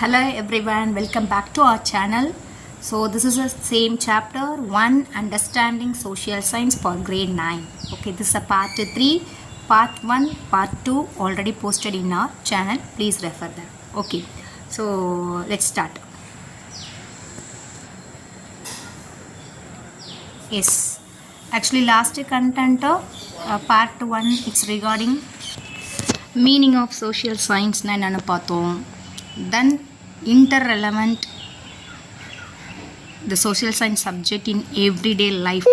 Hello everyone, welcome back to our channel. So this is the same chapter 1, Understanding Social Science for grade 9. Okay, this is a part 3, part 1, part 2 already posted in our channel. Please refer them. Okay, so let's start. Yes, actually last content part 1 it's regarding meaning of social science na enna paathom, then interrelevant the social science subject in everyday life.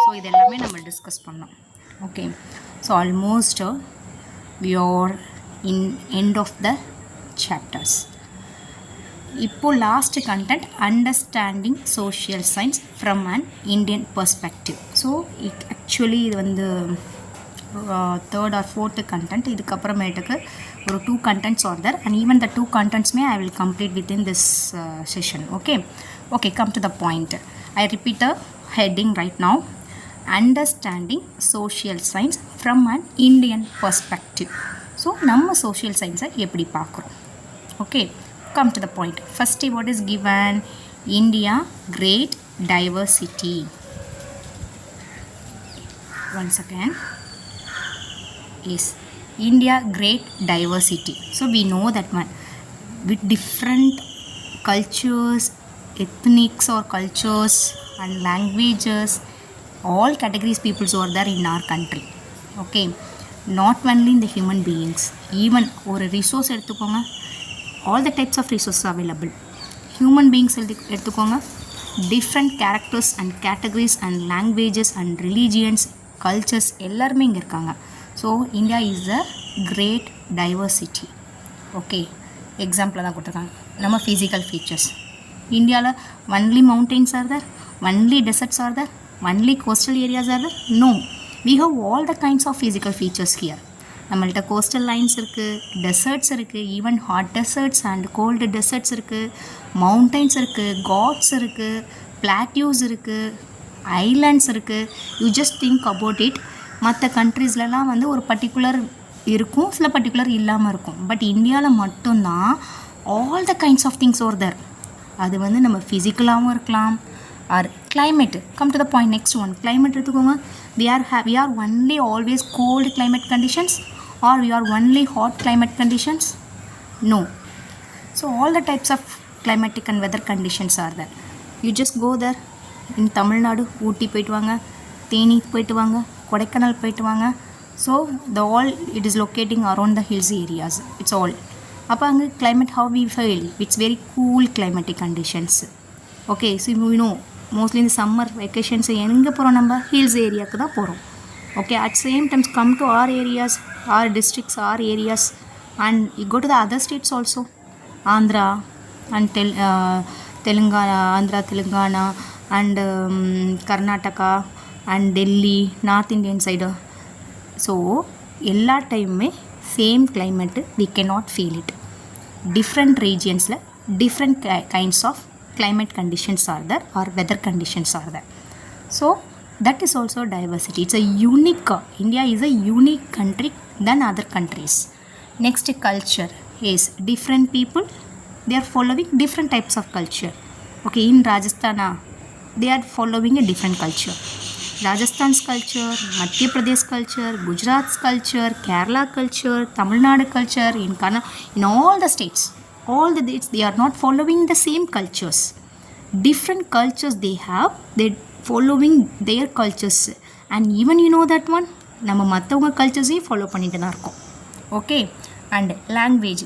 So இதெல்லாமே நம்ம discuss பண்ணோம். Okay, so almost we are in end of the chapters. இப்போ last content understanding social science from an Indian perspective. So actually இது வந்து third R fourth content. இதுக்கப்புறமேட்டுக்கு ஒரு 2 contents are there, and even the 2 contents may I will complete within this session. Okay, come to the point. I repeat the heading right now: understanding social science from an Indian perspective. So நம்ம social science எப்படி பார்க்குறோம்? Okay, come to the point. First, what is given? India great diversity. Once again, yes, India great diversity. So we know that one with different cultures, ethnics or cultures and languages, all categories peoples are there in our country. Okay, not only in the human beings, even ஒரு resource எடுத்துக்கோங்க, all the types of resources available. Human beings எடுத்துக்கோங்க, different characters and categories and languages and religions, cultures எல்லாருமே இங்கே இருக்காங்க. So India is a great diversity. Okay, example தான் கொடுத்துருக்காங்க. நம்ம physical features இந்தியாவில் only mountains are there, only deserts are there, only coastal areas are there? No, we have all the kinds of physical features here. நம்மள்கிட்ட coastal lines இருக்குது, deserts இருக்குது, even hot deserts and cold deserts இருக்குது, mountains இருக்குது, காட்ஸ் இருக்குது, plateaus இருக்குது, islands இருக்குது. You just think about it. மற்ற கண்ட்ரீஸ்லலாம் வந்து ஒரு பர்டிகுலர் இருக்கும், சில பர்டிகுலர் இல்லாமல் இருக்கும். பட் இந்தியாவில் மட்டும்தான் all the kinds of things are there. அது வந்து நம்ம ஃபிசிக்கலாகவும் இருக்கலாம் or climate. Come to the point. Next one, climate எடுத்துக்கோங்க. we are only always cold climate conditions or we are only hot climate conditions? No. So all the types of climatic and weather conditions are there. You just go there. in Tamil Nadu Ooty போயிட்டு வாங்க, தேனி போயிட்டு வாங்க, கொடைக்கானல் போயிட்டு வாங்க. So all it is locating around the hills areas. It's all. அப்போ அங்கே climate how we feel? It's very cool climatic conditions. Okay, so we know mostly in the summer vacations எங்கே போகிறோம்? நம்ம ஹில்ஸ் ஏரியாவுக்கு தான் போகிறோம். Okay, at same time come to our areas, our districts, our areas, and you go to the other states also. Andhra and Telangana, Andhra, Telangana and Karnataka and Delhi, North Indian side. So எல்லா டைமுமே same climate we cannot feel it. Different regionsல different kinds of climate conditions are there or weather conditions are there. So that is also diversity. It's a unique, India is a unique country than other countries. Next, culture is different people, they are following different types of culture. Okay, in Rajasthan they are following a different culture. Rajasthan's culture, Madhya Pradesh culture, Gujarat's culture, Kerala culture, Tamil Nadu culture, in all the states, they are not following the same cultures. Different cultures they have, they following their cultures. And even you know that one, நம்ம மற்றவங்க கல்ச்சர்ஸையும் follow பண்ணிட்டு தான் இருக்கோம். Okay, and language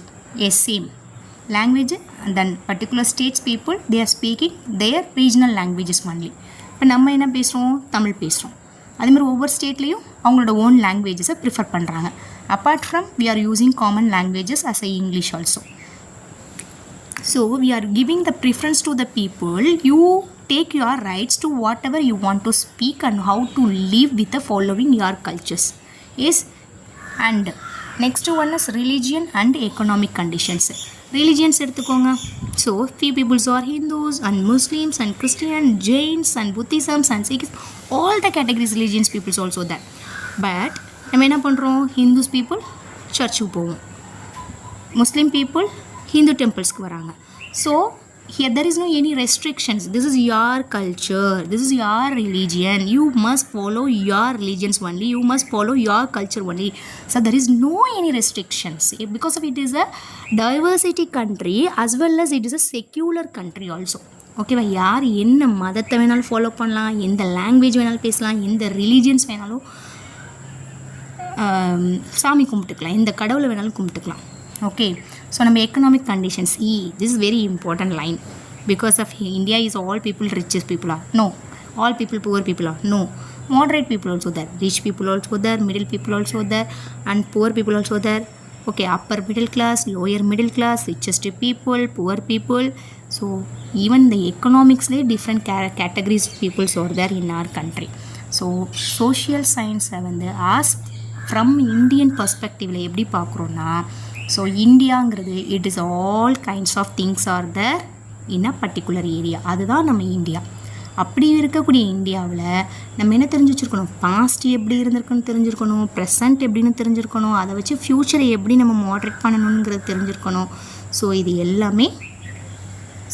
is same language. And then particular states people they are speaking their regional languages only. இப்போ நம்ம என்ன பேசுகிறோம்? தமிழ் பேசுகிறோம். அதேமாதிரி ஒவ்வொரு ஸ்டேட்லேயும் அவங்களோட ஓன் லாங்குவேஜஸை ப்ரிஃபர் பண்ணுறாங்க. Apart from we are using common languages as a English also. So we are giving the preference to the people. You take your rights to whatever you want to speak and how to live with the following your cultures. Yes, and next one is religion and economic conditions. Religions எடுத்துக்கோங்க. So few peoples are Hindus and Muslims and Christian, Jains and Buddhisms and Sikhs. All the categories religions peoples also there. But நம்ம என்ன பண்ணுறோம்? Hindus people சர்ச்சுக்கு போவோம், Muslim people Hindu டெம்பிள்ஸ்க்கு வராங்க. So here there is no any restrictions. This is your culture, this is your religion, you must follow your religions only, you must follow your culture only. So there is no any restrictions because of it is a diversity country as well as it is a secular country also. ஓகேவா? யார் என்ன மதத்தை வேணாலும் follow பண்ணலாம், எந்த language வேணாலும் பேசலாம், எந்த ரிலீஜியன்ஸ் வேணாலும் சாமி கும்பிட்டுக்கலாம், எந்த கடவுளை வேணாலும் கும்பிட்டுக்கலாம். ஓகே, ஸோ நம்ம economic conditions this is very important line. Because of India is all people riches பீப்புளா? நோ. ஆல் பீப்புள் புவர் பீப்புளா? No. moderate people also there, rich people also there, middle people also there, and poor people also there. Okay, upper middle class, lower middle class, richest people, poor people. So even the economics different categories peoples are there in our country. So social science வந்து as from Indian perspective எப்படி பார்க்குறோன்னா, so இந்தியாங்கிறது it is all kinds of things are there in a particular area. அதுதான் நம்ம India. அப்படி இருக்கக்கூடிய இந்தியாவில் நம்ம என்ன தெரிஞ்சு வச்சுருக்கணும்? பாஸ்ட் எப்படி இருந்திருக்குன்னு தெரிஞ்சிருக்கணும், ப்ரெசண்ட் எப்படின்னு தெரிஞ்சிருக்கணும், அதை வச்சு ஃப்யூச்சரை எப்படி நம்ம மாட்ரேட் பண்ணணுங்கிறது தெரிஞ்சிருக்கணும். ஸோ இது எல்லாமே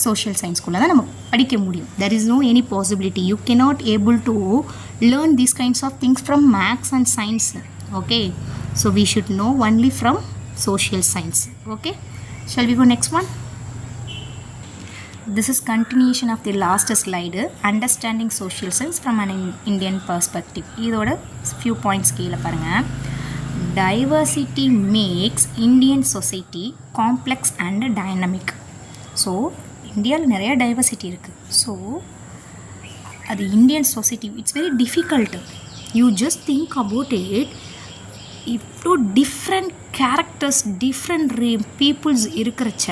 சோஷியல் சயின்ஸ்குள்ளே தான் நம்ம படிக்க முடியும். There is no any possibility, you cannot able to learn these kinds of things from maths and science. Okay, so we should know only from social science. Okay, shall we go next one? This is continuation of the last slide, understanding social science from an Indian perspective. இதோட few points கீழே பாருங்க. Diversity makes Indian society complex and dynamic. So இந்தியாவில் நிறைய diversity இருக்குது. So அது Indian society it's very difficult. You just think about it. இவ்வளோ different characters, different peoples இருக்கிறச்ச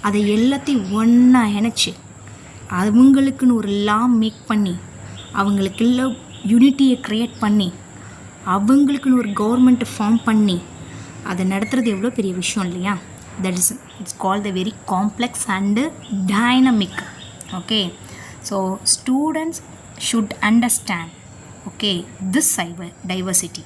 அதை எல்லாத்தையும் ஒன்றா இணைச்சி அவங்களுக்குன்னு ஒரு லா மேக் பண்ணி அவங்களுக்குள்ள யூனிட்டியை க்ரியேட் பண்ணி அவங்களுக்குன்னு ஒரு கவர்மெண்ட்டை ஃபார்ம் பண்ணி அதை நடத்துகிறது எவ்வளோ பெரிய விஷயம் இல்லையா? That is it's called the very complex and dynamic. Okay, so students should understand okay this diversity.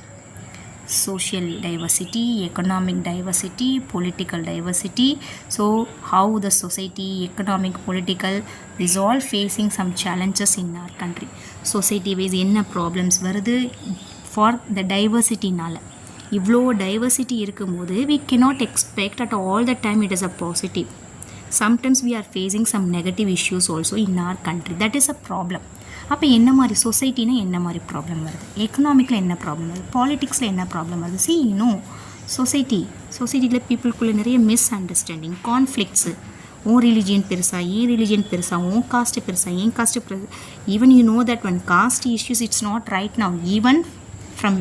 Social diversity, economic diversity, political diversity. So how the society, economic, political is all facing some challenges in our country. Society wise என்ன problems வருது for the diversity நால. இவ்வளோ diversity இருக்கும்போது we cannot expect at all the time it is a positive. Sometimes we are facing some negative issues also in our country. That is a problem. அப்போ என்ன மாதிரி சொசைட்டினா என்ன மாதிரி problem வருது, எக்கனாமிக்கில் என்ன ப்ராப்ளம் வருது, பாலிட்டிக்ஸில் என்ன ப்ராப்ளம் வருது? சி இன்னும் சொசைட்டியில் பீப்புளுக்குள்ளே நிறைய மிஸ் அண்டர்ஸ்டாண்டிங், கான்ஃப்ளிக்ஸு. உன் ரிலிஜியன் பெருசா, ஏன் ரிலிஜியன் பெருசா, உன் காஸ்ட்டு பெருசா, ஏன் காஸ்ட்டு பெருசா. Even you know that one caste issues it's not right now, even from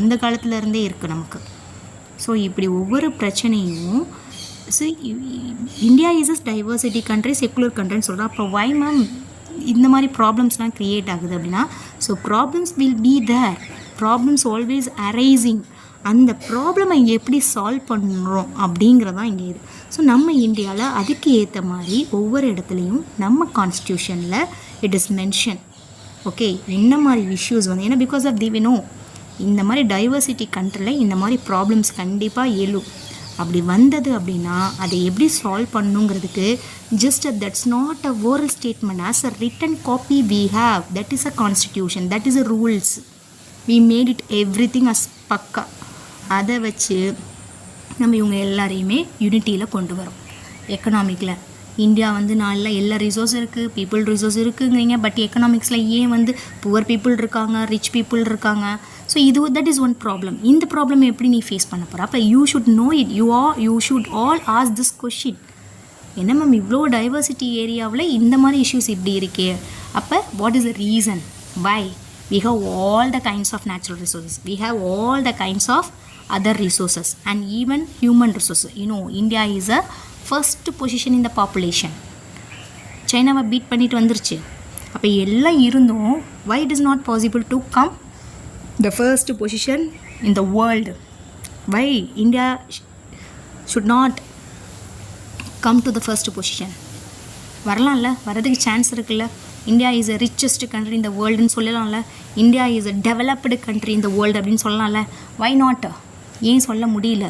அந்த காலத்துலேருந்தே இருக்குது நமக்கு. ஸோ இப்படி ஒவ்வொரு பிரச்சனையும் India is a diversity country, secular கண்ட்ரின்னு சொல்கிறோம். அப்போ வை மேம் இந்த மாதிரி ப்ராப்ளம்ஸ்லாம் க்ரியேட் ஆகுது அப்படின்னா, so problems will be there, problems always arising. அந்த ப்ராப்ளமை எப்படி சால்வ் பண்ணுறோம் அப்படிங்கிறதான் இங்கே இது. ஸோ நம்ம இந்தியாவில் அதுக்கு ஏற்ற மாதிரி ஒவ்வொரு இடத்துலையும் நம்ம கான்ஸ்டியூஷனில் இட் இஸ் மென்ஷன். ஓகே, என்ன மாதிரி இஷ்யூஸ் வந்து, ஏன்னா பிகாஸ் ஆஃப் தி நோ இந்த மாதிரி டைவர்சிட்டி கண்ட்ரியில் இந்த மாதிரி ப்ராப்ளம்ஸ் கண்டிப்பாக எழும். அப்படி வந்தது அப்படின்னா அதை எப்படி சால்வ் பண்ணுங்கிறதுக்கு just that's not a oral statement, as a written copy we have, that is a constitution, that is a rules, we made it every thing as பக்கா. அதை வச்சு நம்ம இவங்க எல்லாரையுமே யூனிட்டியில் கொண்டு வரோம். எக்கனாமிக்கில் இந்தியா வந்து நாளில் எல்லா ரிசோர்ஸ் இருக்குது, பீப்புள் ரிசோர்ஸ் இருக்குங்கிறீங்க, பட் எக்கனாமிக்ஸில் ஏன் வந்து புவர் பீப்புள் இருக்காங்க, ரிச் பீப்புள் இருக்காங்க. ஸோ இது தட் இஸ் ஒன் ப்ராப்ளம். இந்த ப்ராப்ளம் எப்படி நீ ஃபேஸ் பண்ண போகிற? அப்போ you should know it, you should all ask this question. என்ன மேம் இவ்வளோ டைவர்சிட்டி ஏரியாவில் இந்த மாதிரி இஷ்யூஸ் இப்படி இருக்கே, அப்போ what is the reason why? We have all the kinds of natural resources, we have all the kinds of other resources and even human resources. You know, India is a first position in the population. China beat பண்ணிட்டு வந்துருச்சு. அப்போ எல்லாம் இருந்தும் why it is not possible to come the first position in the world? Why India should not come to the first position? வரலாம்ல, வரதுக்கு chance இருக்குல்ல. India is a richest country இந்த வேர்ல்டுன்னு சொல்லலாம்ல. India is a developed country இந்த world அப்படின்னு சொல்லலாம்ல. Why not? ஏன் சொல்ல முடியல?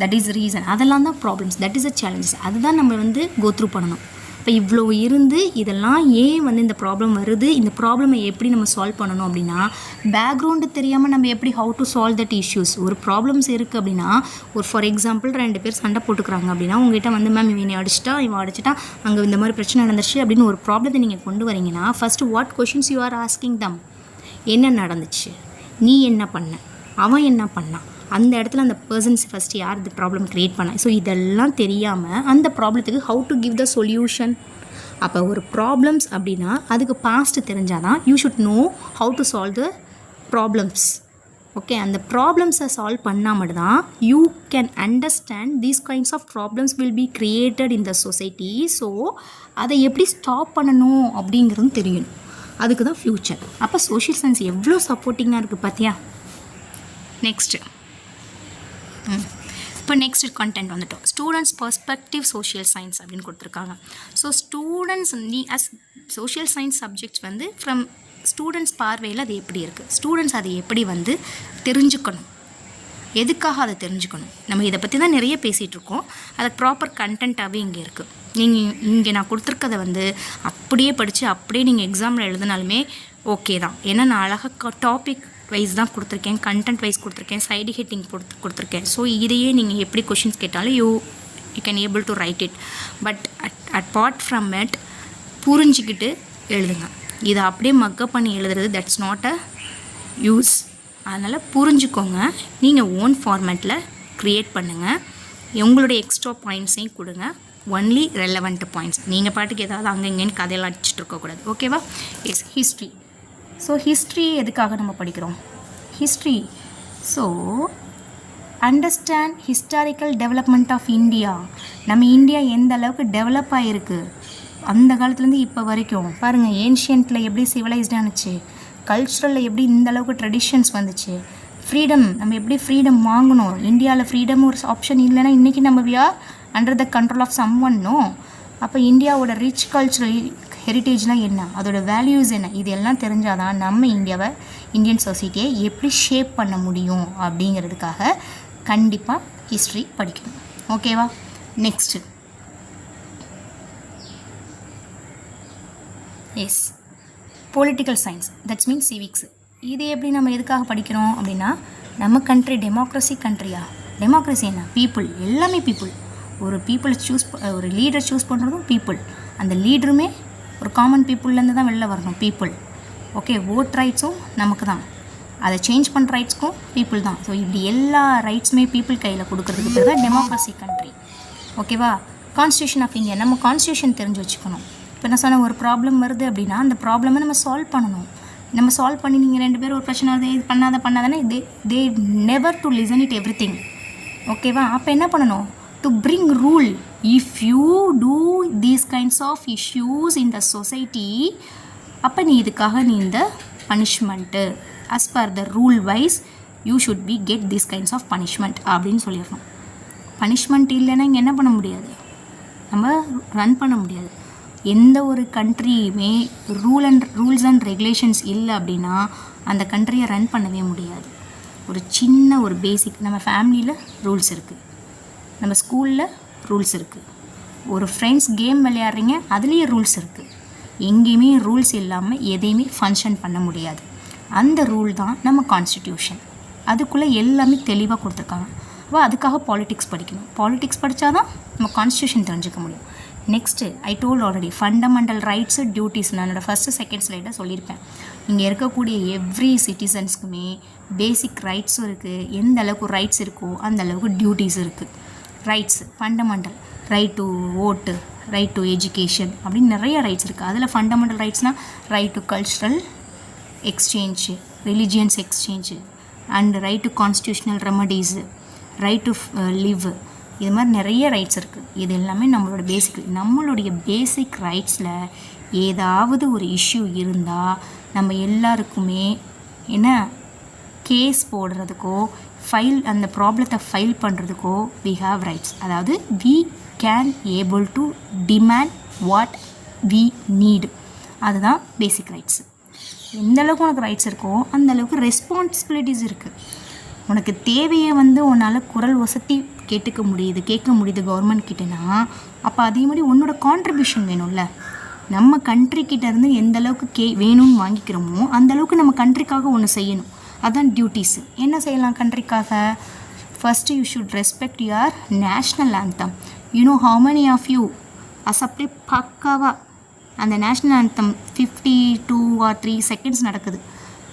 That is reason. அதெல்லாம் தான் problems, that is a challenges. அதுதான் நம்ம வந்து கோ த்ரூ பண்ணணும். இப்போ இவ்வளோ இருந்து இதெல்லாம் ஏன் வந்து இந்த ப்ராப்ளம் வருது, இந்த ப்ராப்ளமை எப்படி நம்ம சால்வ் பண்ணணும் அப்படின்னா, பேக்ரவுண்டு தெரியாமல் நம்ம எப்படி how to solve that issues. ஒரு ப்ராப்ளம்ஸ் இருக்குது அப்படின்னா, ஒரு ஃபார் எக்ஸாம்பிள் 2 பேர் சண்டை போட்டுக்கிறாங்க அப்படின்னா, உங்ககிட்ட வந்து மேம் இவன் அடிச்சிட்டா இவன் அடிச்சிட்டா அங்கே இந்த மாதிரி பிரச்சனை நடந்துச்சு அப்படின்னு ஒரு ப்ராப்ளத்தை நீங்கள் கொண்டு வரீங்கன்னா, first what questions you are asking them. என்ன நடந்துச்சு, நீ என்ன பண்ண, அவன் என்ன பண்ணான், அந்த இடத்துல அந்த பர்சன்ஸ் ஃபஸ்ட்டு யார் இந்த ப்ராப்ளம் க்ரியேட் பண்ண. ஸோ இதெல்லாம் தெரியாமல் அந்த ப்ராப்ளத்துக்கு how to give the solution. அப்போ ஒரு ப்ராப்ளம்ஸ் அப்படின்னா அதுக்கு பாஸ்ட்டு தெரிஞ்சால் தான் you should know how to solve the problems. Okay, அந்த ப்ராப்ளம்ஸை சால்வ் பண்ணால் மட்டும்தான் you can understand these kinds of problems will be created in the society. So அதை எப்படி ஸ்டாப் பண்ணணும் அப்படிங்கிறதும் தெரியணும். அதுக்கு தான் ஃப்யூச்சர். அப்போ சோஷியல் சயின்ஸ் எவ்வளோ சப்போர்ட்டிங்காக இருக்குது பார்த்தியா. நெக்ஸ்ட்டு இப்போ நெக்ஸ்ட் கண்டென்ட் வந்துட்டோம். ஸ்டூடெண்ட்ஸ் பர்ஸ்பெக்டிவ் சோஷியல் சயின்ஸ் அப்படின்னு கொடுத்துருக்காங்க. So students as social science subjects வந்து ஃப்ரம் ஸ்டூடெண்ட்ஸ் பார்வையில் அது எப்படி இருக்குது, ஸ்டூடெண்ட்ஸ் அதை எப்படி வந்து தெரிஞ்சுக்கணும், எதுக்காக அதை தெரிஞ்சுக்கணும். நம்ம இதை பற்றி தான் நிறைய பேசிகிட்ருக்கோம். அதுக்கு ப்ராப்பர் கண்டென்ட்டாகவே இங்கே இருக்குது. நீங்கள் இங்கே நான் கொடுத்துருக்கதை வந்து அப்படியே படித்து அப்படியே நீங்கள் எக்ஸாமில் எழுதினாலுமே ஓகே தான். ஏன்னா நான் அழகாக டாபிக் வைஸ் தான் கொடுத்துருக்கேன், கண்டென்ட் வைஸ் கொடுத்துருக்கேன், சைடு ஹெட்டிங் கொடுத்துருக்கேன். ஸோ இதையே நீங்கள் எப்படி கொஷின்ஸ் கேட்டாலும் you can able to right it. But apart from it புரிஞ்சிக்கிட்டு எழுதுங்க. இதை அப்படியே மக்கப் பண்ணி எழுதுறது தட்ஸ் நாட் அ யூஸ். அதனால் புரிஞ்சுக்கோங்க, நீங்கள் ஓன் ஃபார்மேட்டில் க்ரியேட் பண்ணுங்கள். உங்களுடைய எக்ஸ்ட்ரா பாயிண்ட்ஸையும் கொடுங்க, ஒன்லி ரெலவெண்ட் பாயிண்ட்ஸ். நீங்கள் பாட்டுக்கு ஏதாவது அங்கே இங்கேன்னு கதையெல்லாம் அடிச்சுட்டு இருக்கக்கூடாது. ஓகேவா. S, history. ஸோ ஹிஸ்ட்ரி எதுக்காக நம்ம படிக்கிறோம்? History so understand historical development of India. நம்ம இந்தியா எந்த அளவுக்கு டெவலப் ஆகிருக்கு அந்த காலத்துலேருந்து இப்போ வரைக்கும். பாருங்கள், ஏன்ஷியன்ட்டில் எப்படி சிவிலைஸ்ட் ஆனுச்சு, கல்ச்சுரலில் எப்படி இந்த அளவுக்கு ட்ரெடிஷன்ஸ் வந்துச்சு, ஃப்ரீடம் நம்ம எப்படி ஃப்ரீடம் வாங்கணும். இந்தியாவில் ஃப்ரீடம் ஒரு ஆப்ஷன் இல்லைன்னா இன்றைக்கி நம்ம we are under the control of someone. No. அப்போ இந்தியாவோட ரிச் கல்ச்சுரல் ஹெரிட்டேஜ்லாம் என்ன, அதோடய வேல்யூஸ் என்ன, இது எல்லாம் தெரிஞ்சால் தான் நம்ம இந்தியாவை, இந்தியன் சொசைட்டியை எப்படி ஷேப் பண்ண முடியும் அப்படிங்கிறதுக்காக கண்டிப்பாக ஹிஸ்ட்ரி படிக்கணும். ஓகேவா. Next yes, political science, that's mean civics. இது எப்படி நம்ம எதுக்காக படிக்கிறோம் அப்படின்னா, நம்ம கண்ட்ரி டெமோக்ரஸி கண்ட்ரியா. டெமோக்ரஸி என்ன, பீப்புள், எல்லாமே பீப்புள். ஒரு பீப்புளை ஒரு லீடரை சூஸ் பண்ணுறதும் பீப்புள். அந்த லீடருமே ஒரு காமன் பீப்புள்லேருந்து தான் வெளில வரணும், பீப்புள். ஓகே, ஓட் ரைட்ஸும் நமக்கு தான், அதை சேஞ்ச் பண்ணுற ரைட்ஸ்க்கும் பீப்புள் தான். ஸோ இப்படி எல்லா ரைட்ஸுமே பீப்புள் கையில் கொடுக்குறதுக்கு பேர் தான் டெமோக்ரஸி கண்ட்ரி. ஓகேவா. கான்ஸ்டியூஷன் ஆஃப் இந்தியா, நம்ம கான்ஸ்டியூஷன் தெரிஞ்சு வச்சுக்கணும். இப்போ நான் சொன்ன ஒரு ப்ராப்ளம் வருது அப்படின்னா அந்த ப்ராப்ளமை நம்ம சால்வ் பண்ணணும். நம்ம சால்வ் பண்ணி நீங்கள் 2 பேரும் ஒரு பிரச்சனை வருது, இது பண்ணாதானே they never to listen it every thing. ஓகேவா. அப்போ என்ன பண்ணணும், to bring rule. If you do these kinds of issues in the society, அப்போ நீ இதுக்காக நீ இந்த punishment as per the rule wise you should be get these kinds of punishment அப்படின்னு சொல்லிடணும். பனிஷ்மெண்ட் இல்லைன்னா இங்கே என்ன பண்ண முடியாது, நம்ம ரன் பண்ண முடியாது. எந்த ஒரு கண்ட்ரியுமே ரூல்ஸ் அண்ட் ரெகுலேஷன்ஸ் இல்லை அப்படின்னா அந்த கண்ட்ரியை ரன் பண்ணவே முடியாது. ஒரு சின்ன ஒரு பேசிக், நம்ம ஃபேமிலியில் ரூல்ஸ் இருக்குது, நம்ம ஸ்கூலில் ரூல்ஸ் இருக்குது, ஒரு ஃப்ரெண்ட்ஸ் கேம் விளையாடுறீங்க அதுலேயே ரூல்ஸ் இருக்குது. எங்கேயுமே ரூல்ஸ் இல்லாமல் எதையுமே ஃபங்க்ஷன் பண்ண முடியாது. அந்த ரூல் தான் நம்ம கான்ஸ்டிடியூஷன். அதுக்குள்ளே எல்லாமே தெளிவாக கொடுத்துருக்காங்க. அப்போ அதுக்காக பாலிட்டிக்ஸ் படிக்கணும். பாலிட்டிக்ஸ் படித்தா தான் நம்ம கான்ஸ்டியூஷன் தெரிஞ்சுக்க முடியும். Next I told already fundamental rights duties. நான் என்னோடய ஃபஸ்ட்டு செகண்ட் ஸ்லைடாக சொல்லியிருப்பேன். இங்கே இருக்கக்கூடிய எவ்ரி சிட்டிசன்ஸ்க்குமே பேசிக் ரைட்ஸும் இருக்குது. எந்த அளவுக்கு ரைட்ஸ் இருக்கோ அந்த அளவுக்கு டியூட்டிஸ் இருக்குது. Rights fundamental, right to vote, right to education அப்படின்னு நிறைய ரைட்ஸ் இருக்குது. அதில் ஃபண்டமெண்டல் ரைட்ஸ்னால் right to cultural exchange, religions exchange, and right to constitutional remedies, right to live, இது மாதிரி நிறைய ரைட்ஸ் இருக்குது. இது எல்லாமே நம்மளுடைய பேசிக் ரைட்ஸில் ஏதாவது ஒரு இஷ்யூ இருந்தால் நம்ம எல்லாருக்குமே என்ன கேஸ் போடுறதுக்கோ அந்த ப்ராப்ளத்தை ஃபைல் பண்ணுறதுக்கோ we have rights. அதாவது we can able to demand what we need. அதுதான் பேசிக் ரைட்ஸு. எந்த அளவுக்கு உனக்கு ரைட்ஸ் இருக்கோ அந்த அளவுக்கு ரெஸ்பான்சிபிலிட்டிஸ் இருக்குது. உனக்கு தேவையை வந்து உன்னால் குரல் வசதி கேட்க முடியுது கவர்மெண்ட் கிட்டனா, அப்போ அதே மாதிரி உன்னோட கான்ட்ரிபியூஷன் வேணும்ல. நம்ம கண்ட்ரிக்கிட்ட இருந்து எந்த அளவுக்கு வேணும்னு வாங்கிக்கிறோமோ அந்த அளவுக்கு நம்ம கண்ட்ரிக்காக ஒன்று செய்யணும். அதான் டியூட்டிஸ். என்ன செய்யலாம் கண்ட்ரிக்காக? First you should respect your national anthem. how many of you அப்படியே பக்காவாக அந்த நேஷ்னல் ஆந்தம் 52 or 3 seconds நடக்குது,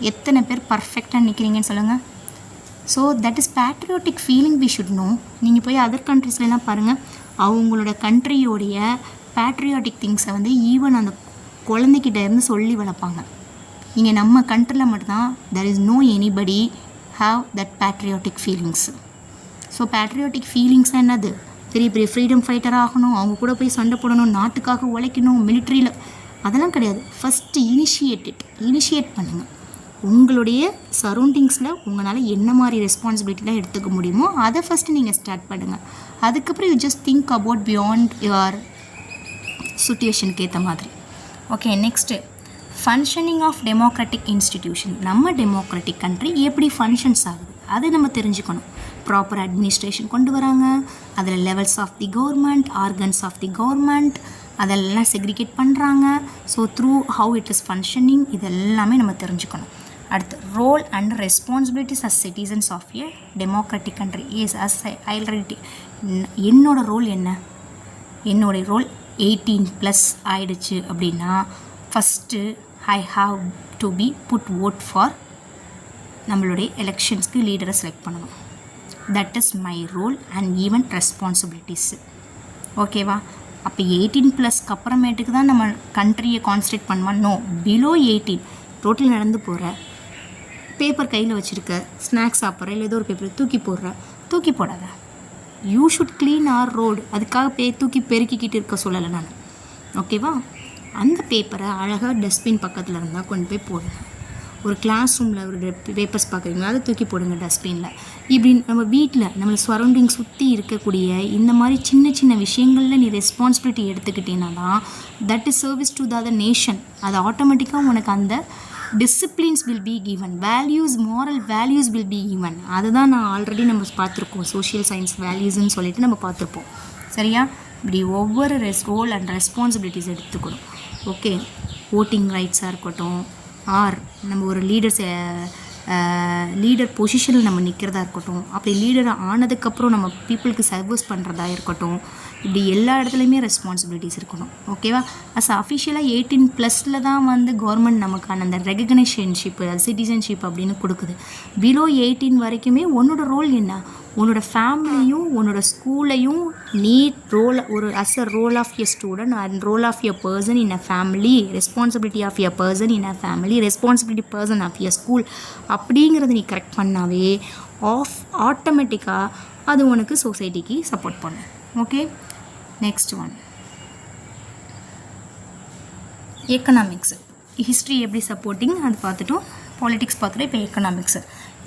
எத்தனை பேர் பர்ஃபெக்டாக நிற்கிறீங்கன்னு சொல்லுங்கள். So that is patriotic feeling we should know. நீங்கள் போய் அதர் கண்ட்ரீஸ்லாம் பாருங்கள், அவங்களோட கண்ட்ரியோடைய பேட்ரியாட்டிக் திங்ஸை வந்து ஈவன் அந்த குழந்தைகிட்ட இருந்து சொல்லி வளர்ப்பாங்க. இங்கே நம்ம கண்ட்ரியில் மட்டும்தான் there is no anybody have that patriotic feelings. So patriotic ஃபீலிங்ஸ்னால் என்னது? பெரிய பெரிய ஃப்ரீடம் ஃபைட்டராக ஆகணும், அவங்க கூட போய் சண்டை போடணும், நாட்டுக்காக உழைக்கணும், மிலிட்ரியில், அதெல்லாம் கிடையாது. ஃபஸ்ட்டு இனிஷியேட் பண்ணுங்கள். உங்களுடைய சரௌண்டிங்ஸில் உங்களால் என்ன மாதிரி ரெஸ்பான்சிபிலிட்டிலாம் எடுத்துக்க முடியுமோ அதை ஃபஸ்ட்டு நீங்கள் ஸ்டார்ட் பண்ணுங்கள். அதுக்கப்புறம் you just think about beyond your சுச்சுவேஷனுக்கு ஏற்ற மாதிரி. Okay, next functioning of democratic institution. நம்ம டெமோக்ராட்டிக் கண்ட்ரி எப்படி ஃபங்க்ஷன்ஸ் ஆகுது அதை நம்ம தெரிஞ்சுக்கணும். ப்ராப்பர் அட்மினிஸ்ட்ரேஷன் கொண்டு வராங்க, அதில் levels of the government, organs of the government, அதெல்லாம் செக்ரிகேட் பண்ணுறாங்க. So through how it is functioning இதெல்லாமே நம்ம தெரிஞ்சுக்கணும். அடுத்து role and responsibilities as citizens of a democratic country is as already. என்னோட ரோல் என்ன? என்னுடைய ரோல் 18+ ஆயிடுச்சு அப்படின்னா first I have to be put vote for நம்மளுடைய எலெக்ஷன்ஸ்க்கு லீடரை செலக்ட் பண்ணணும். That is my role and even responsibilities. ஓகேவா? அப்போ 18+க்கு அப்புறமேட்டுக்கு தான் நம்ம கண்ட்ரியை கான்சன்ட்ரேட் பண்ணுவோம். நோ, பிலோ 18 ரோட்டில் நடந்து போகிற, பேப்பர் கையில் வச்சுருக்க, ஸ்நாக்ஸ் சாப்பிட்ற, இல்லை ஏதோ ஒரு பேப்பர் தூக்கி போடாத. You should clean our road. அதுக்காக தூக்கி பெருக்கிக்கிட்டு இருக்க சொல்லலை நான். ஓகேவா? அந்த பேப்பரை அழகாக டஸ்ட்பின் பக்கத்தில் இருந்தால் கொண்டு போய் போடுங்க. ஒரு கிளாஸ் ரூமில் ஒரு பேப்பர்ஸ் பார்க்குறீங்களா, அதை தூக்கி போடுங்க டஸ்ட்பினில். இப்படி நம்ம வீட்டில் நம்மளை சரௌண்டிங் சுற்றி இருக்கக்கூடிய இந்த மாதிரி சின்ன சின்ன விஷயங்களில் நீ ரெஸ்பான்சிபிலிட்டி எடுத்துக்கிட்டேன்னா தான் that is service to the other nation. அது ஆட்டோமேட்டிக்காக உனக்கு அந்த disciplines will be given, values, moral values will be given. அதுதான் நான் ஆல்ரெடி நம்ம பார்த்துருக்கோம், சோஷியல் சயின்ஸ் வேல்யூஸ்ன்னு சொல்லிட்டு நம்ம பார்த்துருப்போம். சரியா? இப்படி ஒவ்வொரு ரோல் அண்ட் ரெஸ்பான்சிபிலிட்டிஸ் எடுத்துக்கணும். ஓகே, ஓட்டிங் ரைட்ஸாக இருக்கட்டும், ஆர் நம்ம ஒரு லீடர் பொசிஷனில் நம்ம நிற்கிறதா இருக்கட்டும், அப்படி லீடர் ஆனதுக்கப்புறம் நம்ம பீப்புளுக்கு சர்வீஸ் பண்ணுறதா இருக்கட்டும், இப்படி எல்லா இடத்துலையுமே ரெஸ்பான்சிபிலிட்டிஸ் இருக்கணும். ஓகேவா? அஸ் அஃபிஷியலாக 18+ தான் வந்து கவர்மெண்ட் நமக்கான அந்த ரெகக்னேஷன்ஷிப்பு, சிட்டிசன்ஷிப் அப்படின்னு கொடுக்குது. பிலோ 18 வரைக்குமே உன்னோட ரோல் என்ன? உன்னோட ஃபேமிலியும் உன்னோட ஸ்கூலையும் நீ as a role of a student and role of a person in a family, responsibility of a person in a family, responsibility person of a school அப்படிங்கிறத நீ கரெக்ட் பண்ணாவே ஆட்டோமேட்டிக்காக அது உனக்கு சொசைட்டிக்கு சப்போர்ட் பண்ணும். Okay, next one economics. History எப்படி supporting அது பார்த்துட்டோம், பாலிட்டிக்ஸ் பார்த்துட்டு இப்போ economics.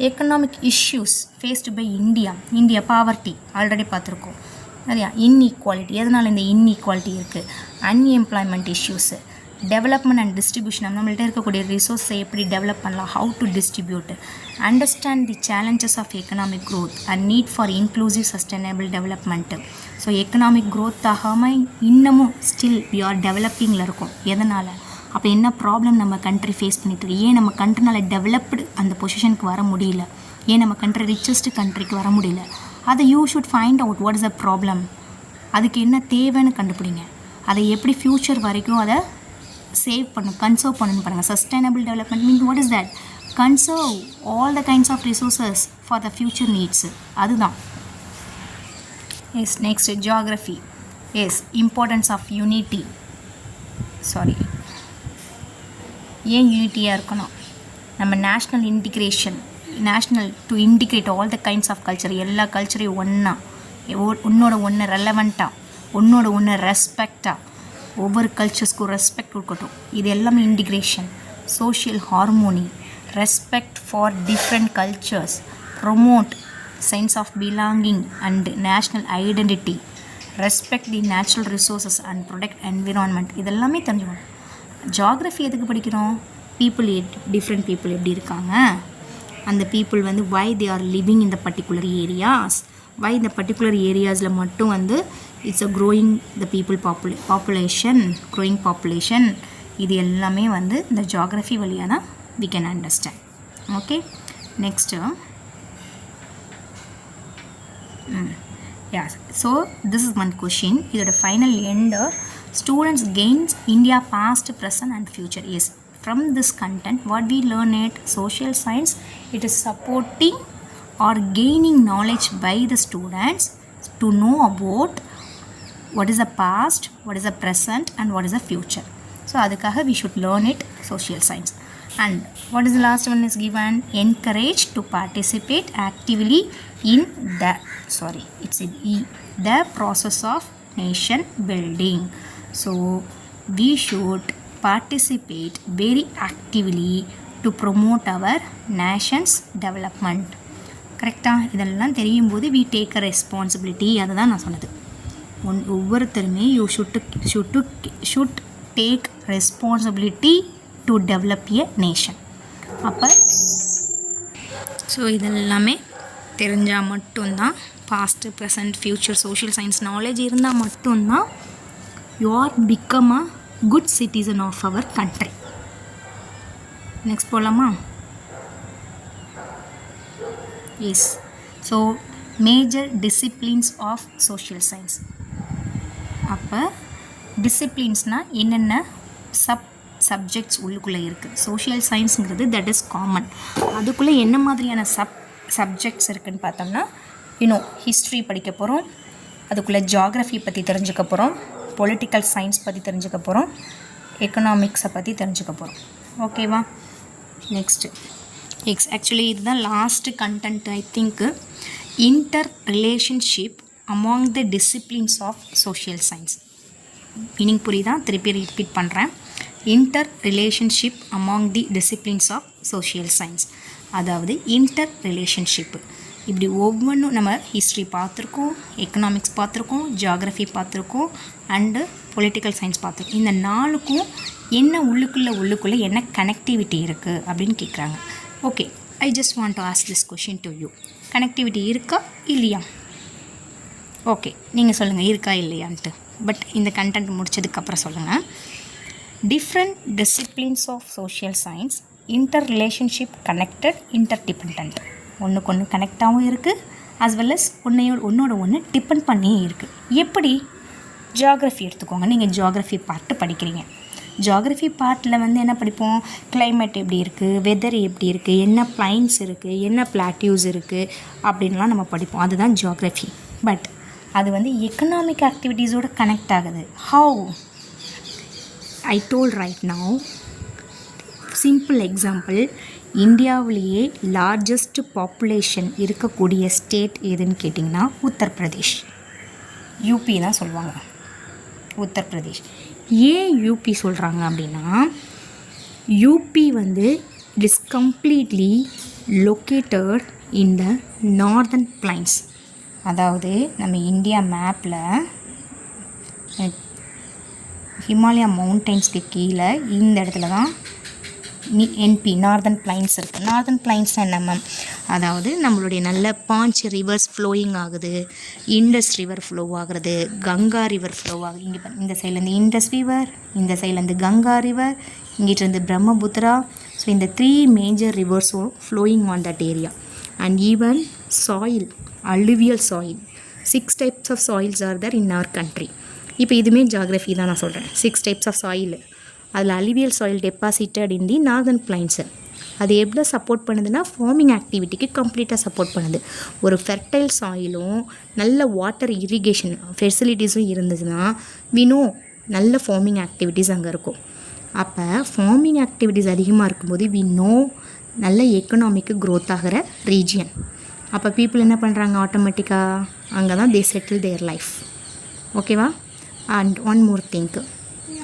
Economic issues faced by India poverty already பார்த்துருக்கோம். சரியா? இன்இக்வாலிட்டி, எதனால் இந்த இன்இக்வாலிட்டி இருக்குது? Unemployment issues, development and distribution, நம்மள்கிட்ட இருக்கக்கூடிய ரிசோர்ஸை எப்படி டெவலப் பண்ணலாம், how to distribute, understand the challenges of economic growth and need for inclusive sustainable development. So economic growth ஆகாமல் இன்னமும் ஸ்டில் வி ஆர் டெவலப்பிங்கில் இருக்கும். எதனால்? அப்போ என்ன ப்ராப்ளம் நம்ம கண்ட்ரி ஃபேஸ் பண்ணிட்டு, ஏன் நம்ம கண்ட்ரினால் டெவலப்டு அந்த பொசிஷனுக்கு வர முடியல, ஏன் நம்ம கண்ட்ரி ரிச்சஸ்ட் கண்ட்ரிக்கு வர முடியல, அதை you should find out what is the problem, அதுக்கு என்ன தேவைன்னு கண்டுபிடிங்க. அதை எப்படி ஃப்யூச்சர் வரைக்கும் அதை கன்சர்வ் பண்ணணும் பாருங்கள். Sustainable development mean what is that? Conserve all the kinds of resources for the future needs. அதுதான். Yes, next geography. Yes, importance of unity. ஏன் யூனிட்டியாக இருக்கணும்? நம்ம national to integrate all the kinds of culture, எல்லா கல்ச்சரையும் ஒன்றா, ஒன்னோட ஒன்று ரெலவெண்ட்டாக, ஒன்னோட ஒன்று ரெஸ்பெக்டாக, ஒவ்வொரு கல்ச்சர்ஸ்க்கும் ரெஸ்பெக்ட் கொடுக்கட்டும். இது எல்லாமே integration. Social harmony, respect for different cultures, promote sense of belonging and national identity, respect the natural resources and protect environment. இதெல்லாமே தெரிஞ்சுக்கணும். ஜியாகிரஃபி எதுக்கு படிக்கிறோம்? டிஃப்ரெண்ட் பீப்புள் எப்படி இருக்காங்க, அந்த பீப்புள் வந்து why they are living in the particular areas, why இந்த particular areasல மட்டும் வந்து it's a growing the people population, growing population. இது எல்லாமே வந்து இந்த geography வழியாக தான் we can understand. Okay, next yes, so this is one question. இதோட final end, students gains India past, present and future. Yes, from this content what we learn at social science, it is supporting or gaining knowledge by the students to know about what is the past, what is the present and what is the future. So அதுக்காக we should learn it social science. And what is the last one is given, encourage to participate actively in the the process of nation building. So we should participate very actively to promote our nation's development. கரெக்டாக இதெல்லாம் தெரியும் போது we take a responsibility. அதை தான் நான் சொன்னது. ஒவ்வொருத்தருமே you should take responsibility to develop a nation. அப்போ ஸோ இதெல்லாமே தெரிஞ்சால் மட்டும்தான் past, present, future, social science knowledge இருந்தால் மட்டும்தான் you are become a good citizen of our country. Next போகலாமா? Yes, so major disciplines of social science. அப்போ டிசிப்ளின்ஸ்னால் என்னென்ன சப்ஜெக்ட்ஸ் உள்ளுக்குள்ளே இருக்குது. சோஷியல் சயின்ஸுங்கிறது தட் இஸ் காமன். அதுக்குள்ளே என்ன மாதிரியான சப்ஜெக்ட்ஸ் இருக்குதுன்னு பார்த்தோம்னா, ஹிஸ்ட்ரி படிக்க போகிறோம், அதுக்குள்ளே ஜியாகிரஃபி பற்றி தெரிஞ்சுக்க போகிறோம், பொலிட்டிக்கல் சயின்ஸ் பற்றி தெரிஞ்சுக்க போகிறோம், எக்கனாமிக்ஸை பற்றி தெரிஞ்சுக்க போகிறோம். ஓகேவா? நெக்ஸ்ட்டு ஆக்சுவலி இதுதான் last content. I think inter relationship among the disciplines of social science. Meaning புரியுதா? திருப்பி ரிப்பீட் பண்ணுறேன். Inter relationship among the disciplines of social science. அதாவது இன்டர் ரிலேஷன்ஷிப்பு இப்படி ஒவ்வொன்றும் நம்ம ஹிஸ்ட்ரி பார்த்துருக்கோம், எக்கனாமிக்ஸ் பார்த்துருக்கோம், ஜியாகிரஃபி பார்த்துருக்கோம் அண்டு பொலிட்டிக்கல் சயின்ஸ் பார்த்துருக்கோம். இந்த நாளுக்கும் என்ன உள்ளுக்குள்ளே என்ன கனெக்டிவிட்டி இருக்குது அப்படின்னு கேட்குறாங்க. Okay, I just want to ask this question to you. Connectivity இருக்கா இல்லையா? ஓகே, நீங்கள் சொல்லுங்கள் இருக்கா இல்லையான்ட்டு. பட் இந்த கண்டென்ட் முடிச்சதுக்கப்புறம் சொல்லுங்கள். Different disciplines of social science inter relationship connected interdepend. ஒன்றுக்கு ஒன்று கனெக்டாகவும் இருக்குது, as well as ஒன்றோட ஒன்று டிபெண்ட் பண்ணியும் இருக்குது. எப்படி? ஜியாகிரஃபி எடுத்துக்கோங்க. நீங்கள் ஜியாகிரஃபி பார்ட்டு படிக்கிறீங்க. ஜியாகிரஃபி பார்ட்டில் வந்து என்ன படிப்போம்? கிளைமேட் எப்படி இருக்குது, வெதர் எப்படி இருக்குது, என்ன பிளைன்ஸ் இருக்குது, என்ன பிளாட்யூஸ் இருக்குது அப்படின்லாம் நம்ம படிப்போம். அதுதான் ஜியாகிரஃபி. பட் அது வந்து எக்கனாமிக் ஆக்டிவிட்டீஸோடு கனெக்ட் ஆகுது. How? I told right now. Simple example, இந்தியாவிலேயே லார்ஜஸ்ட் பாப்புலேஷன் இருக்கக்கூடிய ஸ்டேட் எதுன்னு கேட்டிங்கன்னா உத்தரப்பிரதேஷ். யூபி தான் சொல்லுவாங்க, உத்தரப்பிரதேஷ். ஏன் யூபி சொல்கிறாங்க அப்படின்னா, யூபி வந்து it is completely located in the northern plains. அதாவது நம்ம இந்தியா மேப்பில் ஹிமாலயா மவுண்டெயின்ஸ்க்கு கீழே இந்த இடத்துல தான் என்பி நார்தன் பிளைன்ஸ் இருக்குது. நார்தன் பிளைன்ஸ் என்ன மேம்? அதாவது நம்மளுடைய நல்ல பாஞ்ச் ரிவர்ஸ் ஃப்ளோயிங் ஆகுது, இண்டஸ் ரிவர் ஃப்ளோ ஆகுறது, கங்கா ரிவர் ஃப்ளோ ஆகுது. இங்கே இந்த சைட்லேருந்து இண்டஸ் ரிவர், இந்த சைட்லேருந்து கங்கா ரிவர், இங்கிட்டிருந்து பிரம்மபுத்திரா. ஸோ இந்த 3 மேஜர் ரிவர்ஸும் flowing on that area. And even soil, alluvial soil, 6 types of soils are there in our country. இப்போ இதுவுமே ஜியாகிரஃபி தான் நான் சொல்கிறேன். 6 types of soil. அதில் alluvial soil deposited in the northern plains. அது எவ்வளோ சப்போர்ட் பண்ணுதுன்னா ஃபார்மிங் ஆக்டிவிட்டிக்கு கம்ப்ளீட்டாக சப்போர்ட் பண்ணுது. ஒரு ஃபெர்டைல் சாயிலும் நல்ல வாட்டர் இரிகேஷன் ஃபெசிலிட்டிஸும் இருந்ததுன்னா வினோ நல்ல ஃபார்மிங் ஆக்டிவிட்டீஸ் அங்கே இருக்கும். அப்போ ஃபார்மிங் ஆக்டிவிட்டீஸ் அதிகமாக இருக்கும்போது வினோ நல்ல எக்கனாமிக்கு க்ரோத் ஆகிற ரீஜியன். அப்போ பீப்புள் என்ன பண்ணுறாங்க? ஆட்டோமேட்டிக்காக அங்கே தான் தே செட்டில் தேர் லைஃப். ஓகேவா? And one more thing,